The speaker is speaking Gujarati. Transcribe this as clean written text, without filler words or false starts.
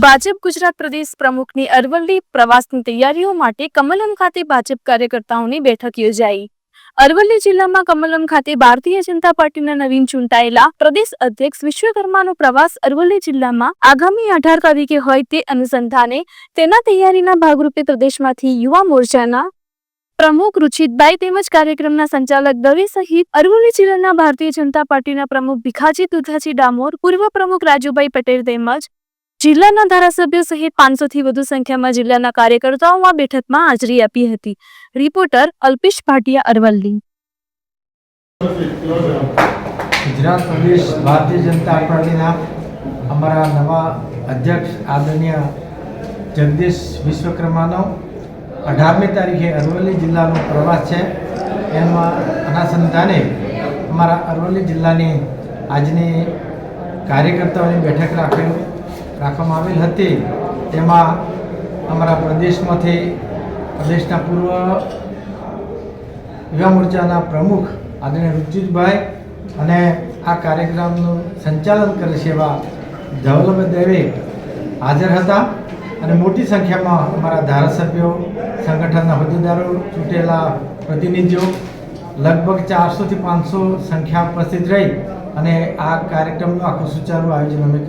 ભાજપ ગુજરાત પ્રદેશ પ્રમુખની અરવલ્લી પ્રવાસની તૈયારીઓ માટે કમલમ ખાતે ભાજપ કાર્યકર્તાઓની બેઠક યોજાઈ। અરવલ્લી જિલ્લામાં કમલમ ખાતે ભારતીય જનતા પાર્ટીના નવીન ચૂંટાયેલા પ્રદેશ અધ્યક્ષ વિશ્વકર્માનો પ્રવાસ અરવલ્લી જિલ્લામાં આગામી 18 તારીખે હોય તે અનુસંધાને તેના તૈયારીના ભાગરૂપે પ્રદેશમાંથી યુવા મોરચાના પ્રમુખ રુચિતભાઈ તેમજ કાર્યક્રમના સંચાલક દવે સહિત અરવલ્લી જિલ્લાના ભારતીય જનતા પાર્ટીના પ્રમુખ ભીખાજી દુધાજી ડામોર, પૂર્વ પ્રમુખ રાજુભાઈ પટેલ તેમજ જિલ્લાના ધારાસભ્યો સહિત 500 થી વધુ સંખ્યામાં જિલ્લાના કાર્યકર્તાઓ આ બેઠકમાં હાજરી આપી હતી। રિપોર્ટર અલ્પેશ ભાટિયા, અરવલ્લી। ગુજરાત પ્રદેશ ભારતીય જનતા પાર્ટીના અમારા નવા અધ્યક્ષ આદરણીય જગદીશ વિશ્વકર્માનો 18મી તારીખે અરવલ્લી જિલ્લાનો પ્રવાસ છે। એમાં અનુસંધાને અમારા અરવલ્લી જિલ્લાની આજની કાર્યકર્તાઓની બેઠક રાખવામાં આવેલ હતી। તેમાં અમારા પ્રદેશમાંથી પ્રદેશના પૂર્વ યુવા મોરચાના પ્રમુખ આદરણીય રુચિતભાઈ અને આ કાર્યક્રમનું સંચાલન કરે છે એવા ધવલભાઈ દવે હાજર હતા અને મોટી સંખ્યામાં અમારા ધારાસભ્યો, સંગઠનના હોદ્દેદારો, ચૂંટેલા પ્રતિનિધિઓ લગભગ 400 થી 500 સંખ્યા ઉપસ્થિત રહી અને આ કાર્યક્રમનું આખું સુચારું આયોજન અમે